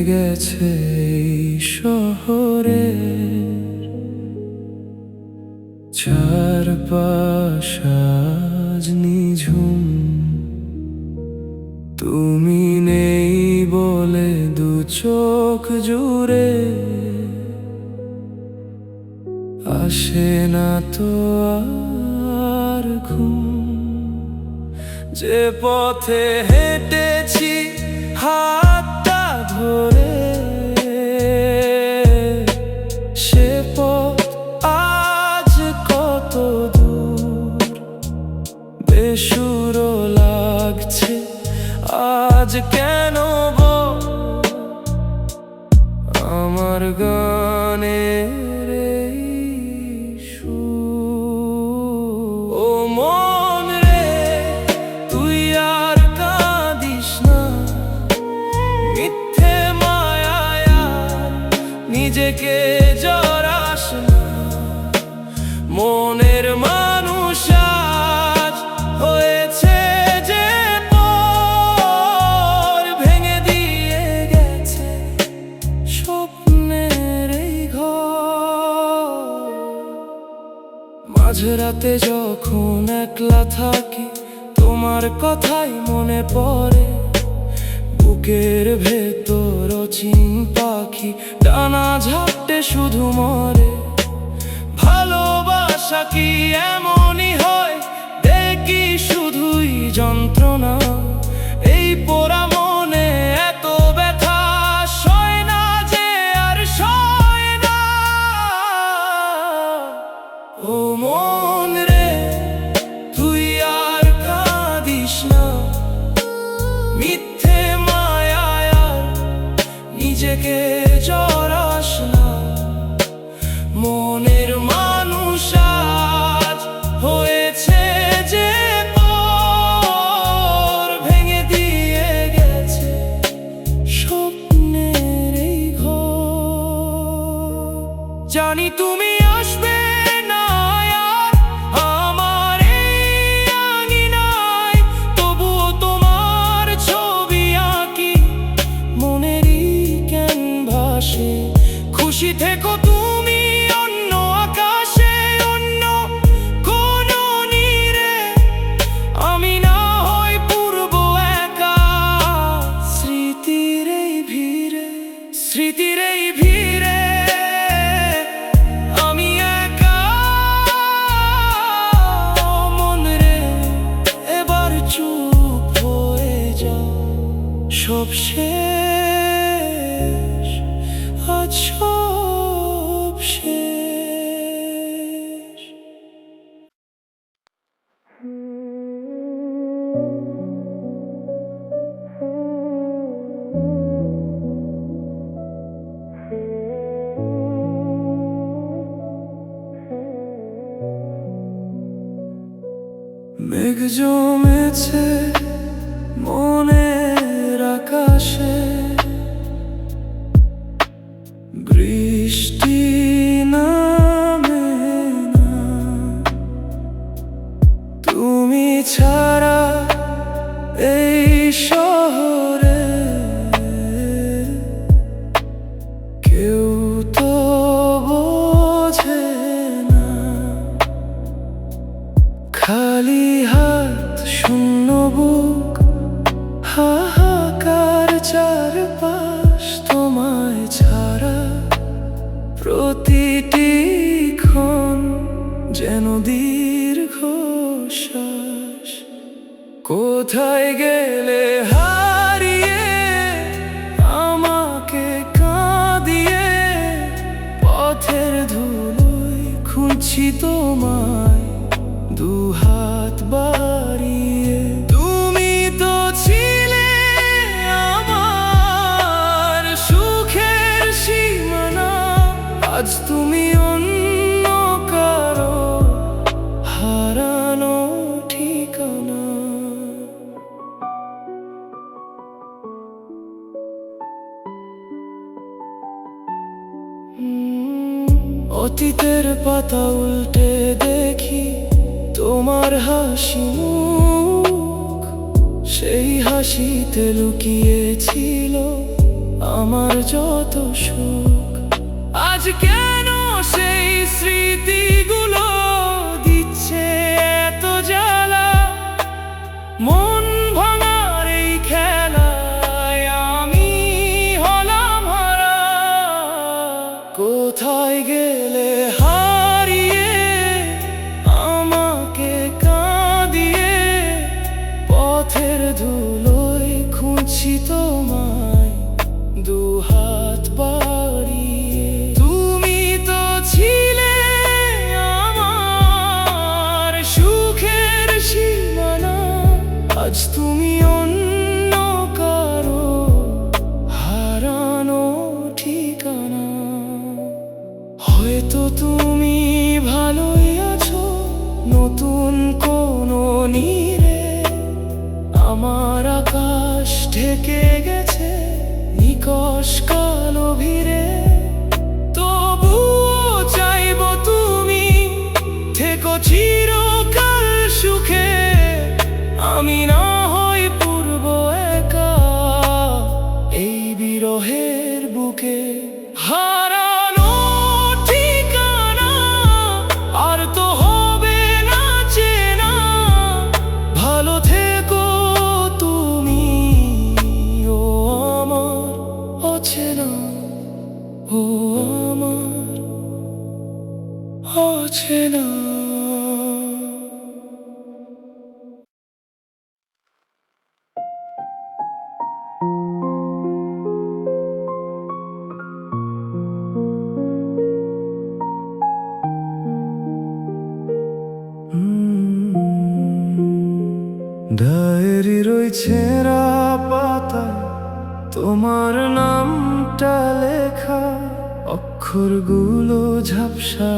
গেছে এই শহরে, চারপাশ আজ নিঝুম। তুমি নেই বলে দু চোখ জুড়ে আসে না তো আর ঘুম। যে পথে হেঁটেছি হাতটা ধরে, সে পথ আজ কত দূর। বেসুরো লাগছে আজ কেন গো আমার গানের এই সুর। ও মন রে, তুই আর কাঁদিস না, মিথ্যে মায়ায় আর নিজেকে জড়াস না। মনের মানুষ আজ হয়েছে যে পর, ভেঙে দিয়ে গেছে স্বপ্নের এই ঘর। মাঝরাতে যখন একলা থাকি তোমার কথাই মনে পড়ে, বুকের ভেতর অচিন পাখি ডানা ঝাপটে শুধু মরে। ভালোবাসা কি এমনই হয়, দেখি শুধুই যন্ত্রণা। এই পোড়া মনে এত ব্যথা সয় না যে আর সয় না। ও মন রে, তুই আর কাঁদিস না, মিথ্যে মায়ায় আর নিজেকে জড়াস না। মনের মানুষ আজ হয়েছে যে পর, ভেঙে দিয়ে গেছে স্বপ্নের এই ঘর। জানি তুমি আসবে না আর আমার এই আঙিনায়, তবুও তোমার ছবি আঁকি মনেরই ক্যানভাসে। খুশি থেকো তুমি অন্য আকাশে, অন্য কোনো নীড়ে, আমি না হয় পূর্ব একা। স্মৃতির এই ভিড়ে, স্মৃতির এই ভিড়ে আমি একা। মন রে, এবার চুপ হয়ে যাও, সব শেষ আজ সব শেষ। মেঘ জমেছে মনের আকাশে, বৃষ্টি নামে না। তুমি ছাড়া এই শহরে কেউ তো বোঝে না। খালি হাত শূন্য বুক, হাহাকার চারপাশ তোমায় ছাড়া। প্রতিটি ক্ষণ যেন দীর্ঘশ্বাস। কোথায় গেলে হারিয়ে আমাকে কাঁদিয়ে, পথের ধুলোয় খুঁজছি তোমায় দু হাত বাড়িয়ে। তুমি তো ছিলে আমার সুখের সীমানা, আজ তুমি অন্য কারো হারানো ঠিকানা। অতীতের পাতা উল্টে দেখি তোমার হাসি মুখ, সেই হাসিতে লুকিয়ে ছিল আমার যত সুখ। আজ কেন সেই স্মৃতিগুলো দিচ্ছে এত জ্বালা? মন ভাঙার এই খেলায় আমি হলাম হারা। কোথায় গেলে হারিয়ে আমাকে কাঁদিয়ে? পথের ধুলোয় খুঁজছি তোমায় দুহাত বাড়িয়ে। তুমি তো ছিলে আমার সুখের সীমানা, আজ তুমি অন্য কারো হারানো ঠিকানা। হয়তো তুমি ভালোই আছো নতুন কোনো নীড়ে, আমার আকাশ ঢেকে গেছে নিকষ কালো ভিড়ে। তবুও চাইবো তুমি থেকো চিরকাল সুখে, আমি না হই পূর্ব একা এই বিরহের বুকে। হারানো ঠিকানা আর তো হবে না চেনা, ভালো থেকো তুমি ও আমার অচেনা, ও আমার অচেনা। ডায়েরির ওই ছেঁড়া পাতায় তোমার নামটা লেখা, অক্ষরগুলো ঝাপসা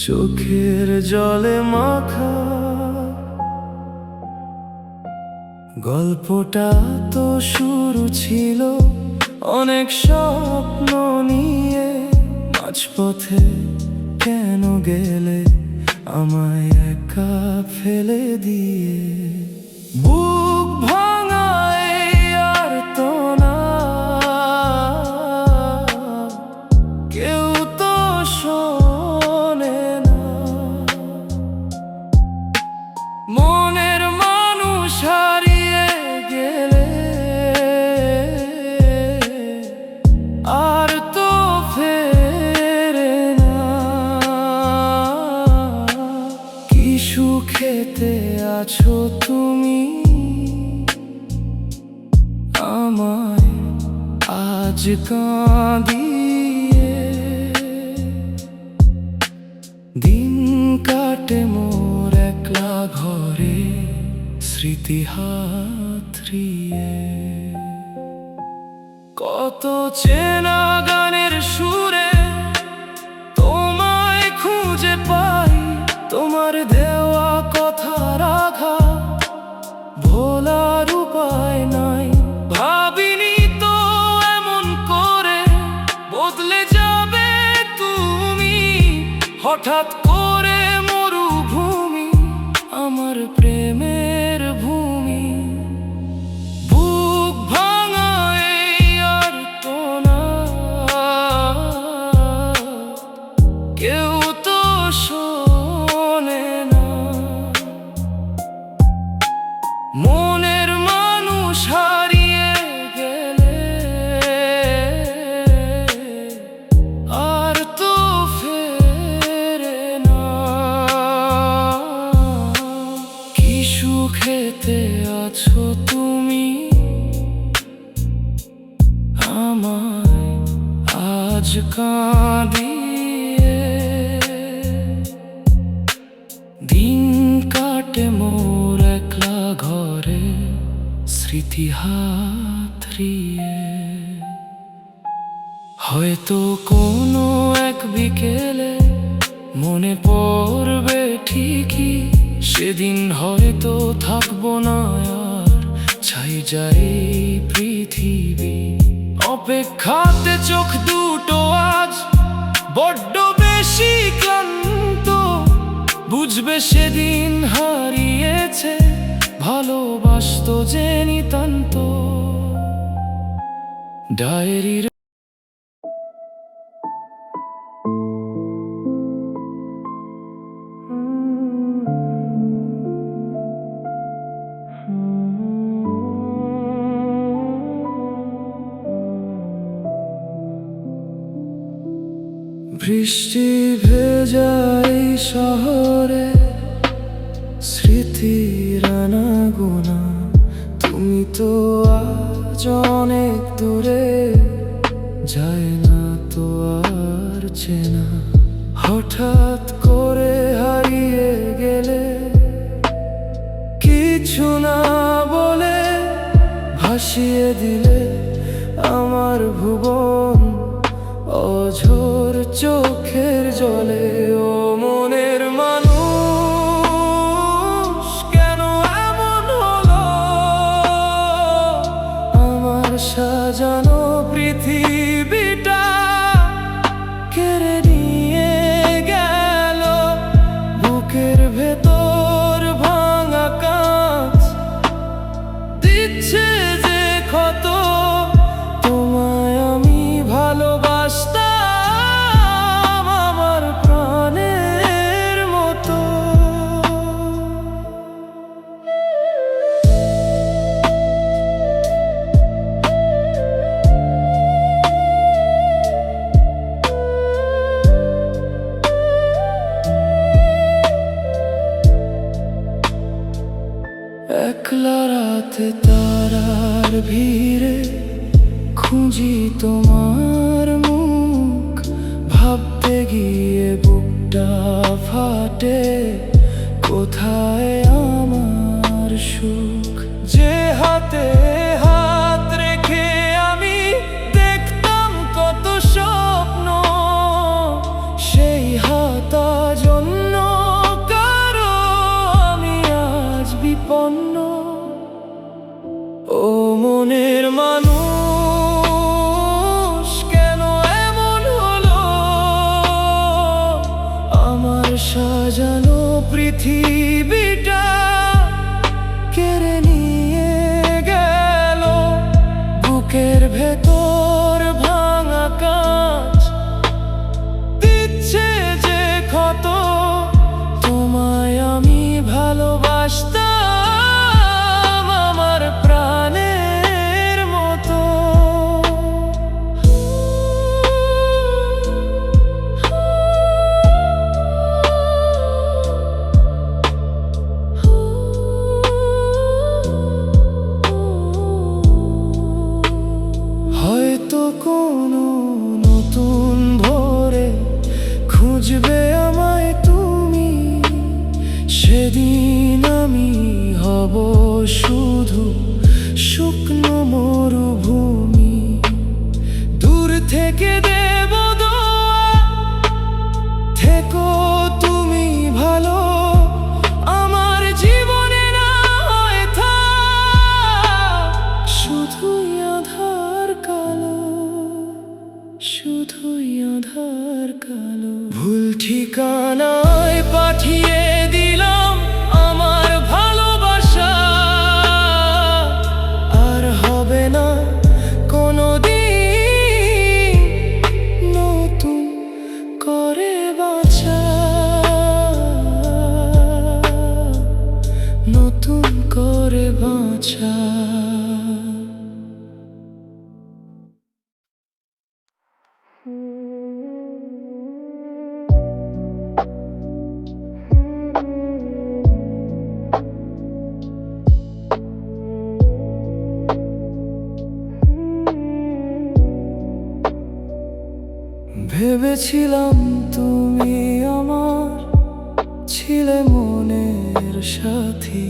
চোখের জলে মাখা। গল্পটা তো শুরু ছিল অনেক স্বপ্ন নিয়ে, মাঝপথে কেন গেলে আমায় একা ফেলে দিয়ে? বুক ভাঙায় আর তো না কেউ তো শোনে না। মনের মানুষ হারিয়ে গেলে আর তো ফেরে না। কি সুখেতে আছো তুমি আমায় আজ কাঁদিয়ে? দিন কাটে মোর একলা ঘরে স্মৃতি হাতড়িয়ে। কত চেনা গানের সুরে তোমায় খুঁজে পাই, তোমার দেওয়া কথার আঘাত ভোলার উপায় নাই। ভাবিনি তো এমন করে বদলে যাবে তুমি, হঠাৎ করে মরুভূমি আমার প্রেমের ভূমি। বুক ভাঙায় আর তো না কেউ তো শোনে না। মনের মানুষ হারিয়ে গেলে আর তো ফেরে না। কি সুখেতে আছো তুমি আমায় আজ কাঁদিয়ে? দিন কাটে মোর একলা ঘরে স্মৃতি হাতড়িয়ে। হয়তো কোনো এক বিকেলে মনে পড়বে ঠিকই, সেদিন হয়তো থাকবো না আর ছাই যাই পৃথিবী। অপেক্ষাতে চোখ দুটো আজ বড্ড বেশি ক্লান্ত, বুঝবে সেদিন হারিয়েছে ভালোবাসতো যে নিতান্ত। ডায়েরির বৃষ্টি ভেজা এই শহরে স্মৃতির আনাগোনা, তুমি তো আজ অনেক দূরে, যায় না তো আর চেনা। হঠাৎ করে হারিয়ে গেলে, কিছু না বলে ভাসিয়ে দিলে আমার ভুবন অঝোর চোখের জলে। ও মনের মানুষ, কেন এমন হলো? আমার সাজানো পৃথিবীটা কেড়ে নিয়ে গেল, বুকের ভেতর ভাঙা কাঁচ দিচ্ছে যে ক্ষত। তোমায় আমি ভালোবাসতাম আমার প্রাণের মতো। একলা রাতে তারার ভিড়ে খুঁজি তোমার মুখ, ভাবতে গিয়ে বুকটা ফাটে, কোথায় আমার সুখ? যে হাতে হাত রেখে আমি দেখতাম কত স্বপ্ন, সেই হাত আজ অন্য কারো, আমি আজ বিপন্ন। ও মনের মানুষ, কেন এমন হলো? আমার সাজানো পৃথিবীটা কেড়ে নিয়ে গেল, বুকের ভেতর ভাঙা কাঁচ দিচ্ছে যে ক্ষত। তোমায় আমি ভালোবাসতাম আমার প্রাণের মতো। হয়তো কোনো নতুন ভোরে খুঁজবে আমায় তুমি, সেদিন আমি হব শুধু শুকনো মরুভূমি। দূর থেকে দেব দোয়া, থেকো তুমি ভালো, আমার জীবনে না হয় থাক শুধুই আঁধার কালো, শুধুই আঁধার কালো। ভুল ঠিকানায় পাঠিয়ে দিলাম আমার ভালোবাসা, আর হবে না কোনোদিন নতুন করে বাঁচা, নতুন করে বাঁচা। ভেবেছিলাম তুমি আমার ছিলে মনের সাথী,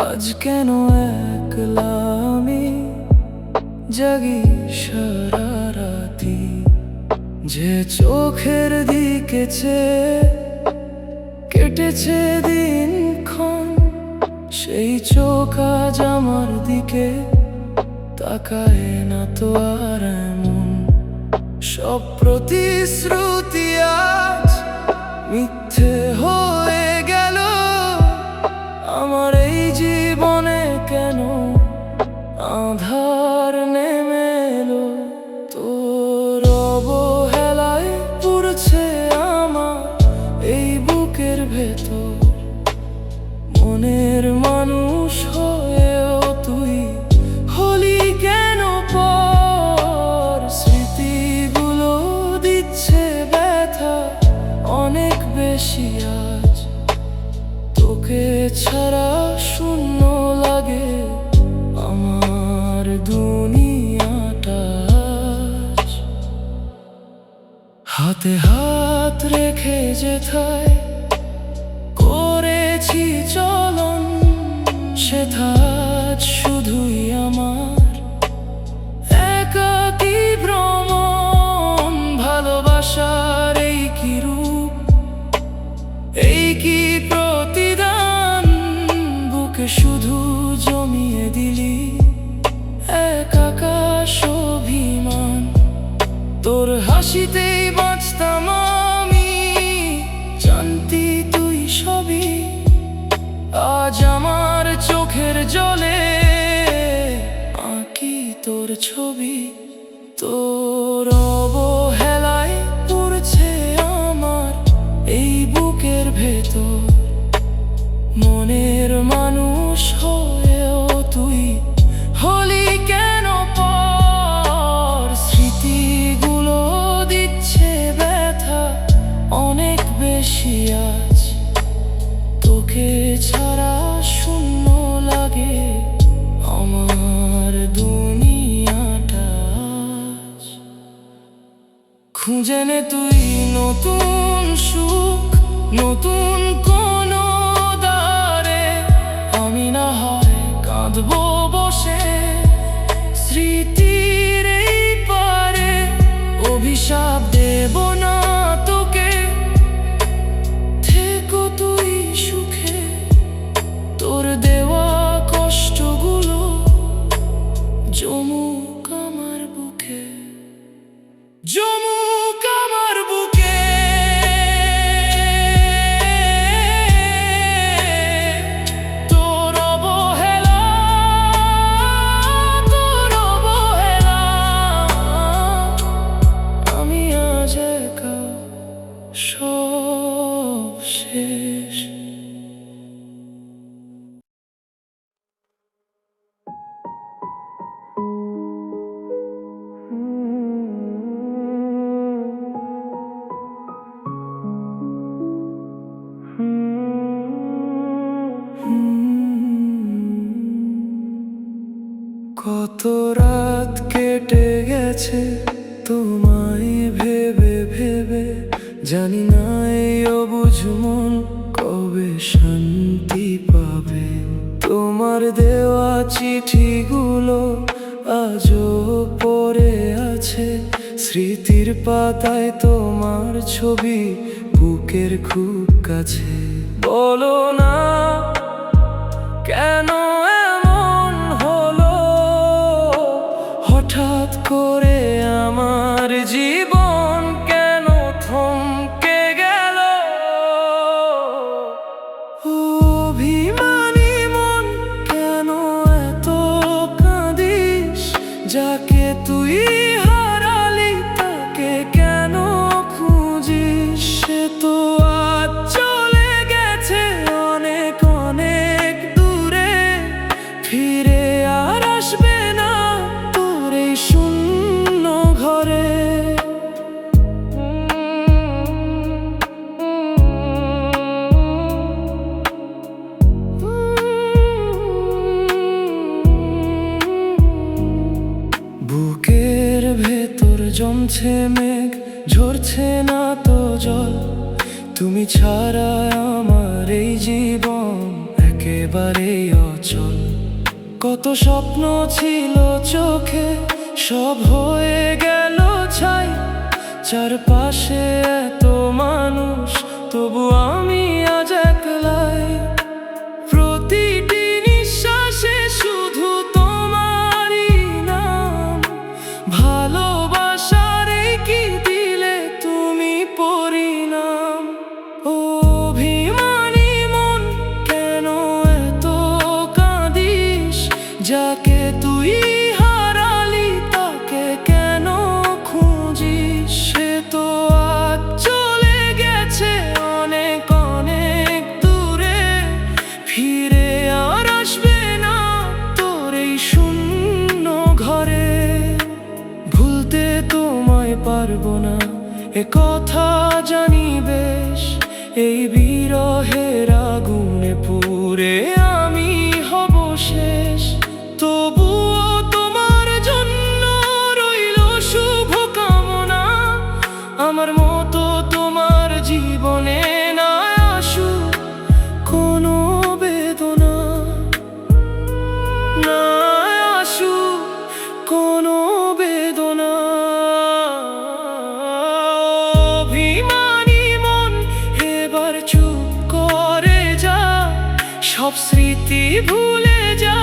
আজ কেন একলা আমি জাগি সারা রাতি। যে চোখের দিকে চেয়ে কেটেছে দিনক্ষণ, সেই চোখ আজ আমার দিকে তাকায় না তো আর এমন। সব প্রতিশ্রুতি আজ মিথ্যে হয়ে গেল, আমার এই জীবনে কেন আঁধার নেমে এলো। ছাড়া শূন্য লাগে আমার দুনিয়াটা। হাতে হাত রেখে যেথায় করেছি চলন, সেথা শুধুই আমার একাকী ভ্রমণ। ভালোবাসার এই কি রূপ, এই কি প্রতিদান, বুকে শুধু জমিয়ে দিলি এক আকাশ অভিমান। তোর হাসিতেই বাঁচতাম আমি, জানতি তুই সবই। আজ আমার চোখের জলে আঁকি তোর ছবি। তোর অবহেলায় পড়ছে আমার এই বুকের ভেতর। মনের মানুষ হয়েও তুই হলি কেন পর? স্মৃতিগুলো দিচ্ছে ব্যথা অনেক বেশি আজ। তোকে ছাড়া শূন্য লাগে আমার দুনিয়াটা। খুঁজে নে তুই নতুন সুখ, নতুন কোনো দ্বারে। আমি না হয় কাঁদবো বসে স্মৃতির এই পারে। অভিশাপ দেব না তোকে, থেকো তুই সুখে। তোর দেওয়া কষ্টগুলো জমুক আমার বুকে, জমুক আমার বুকে। তোর অবহেলা, তোর অবহেলা, আমি আজ একা, সব শেষ। কত রাত কেটে গেছে তোমায় ভেবে ভেবে, জানি না এই অবুঝ মন কবে শান্তি পাবে। তোমার দেওয়া চিঠিগুলো আজও পড়ে আছে স্মৃতির পাতায়, তোমার ছবি বুকের খুব কাছে। বলো না কেন এমন হলো, হঠাৎ করে আমার জীবন কেন থমকে গেল? অভিমানী মন কেন এত কাঁদিস? যাকে তুই হারালি তাকে কেন খুঁজিস? সে তো আজ চলে গেছে অনেক অনেক দূরে, ফিরে আর আসবে না তোর এই শূন্য ঘরে। বুকের ভেতর জমছে মেঘ, ঝরছে না তো জল। তুমি ছাড়া আমার এই জীবন একেবারেই অচল। কত স্বপ্ন ছিল চোখে, সব হয়ে গেল ছাই। চারপাশে এত মানুষ, তবু আমি আজ একলাই। প্রতিটি নিঃশ্বাসে শুধু তোমারই নাম। ভালোবাসার এই কি দিলে তুমি পরিণাম। অভিমানী মন কেন এত কাঁদিস? যাকে তুই হারালি তাকে কেন খুঁজিস? সে তো আজ চলে গেছে অনেক অনেক দূরে, ফিরে আর আসবে না তোর এই শূন্য ঘরে। ভুলতে তোমায় পারবো না এ কথা জানি বেশ, এই বিরহের আগুনে পুড়ে দূরে আমি হব শেষ, তবুও তোমার জন্য রইল শুভ কামনা। আমার মতো তোমার জীবনে না আসুক কোনো বেদনা, না আসুক কোনো বেদনা। অভিমানী মন এবার চুপ করে যা, সব স্মৃতি ভুলে যা।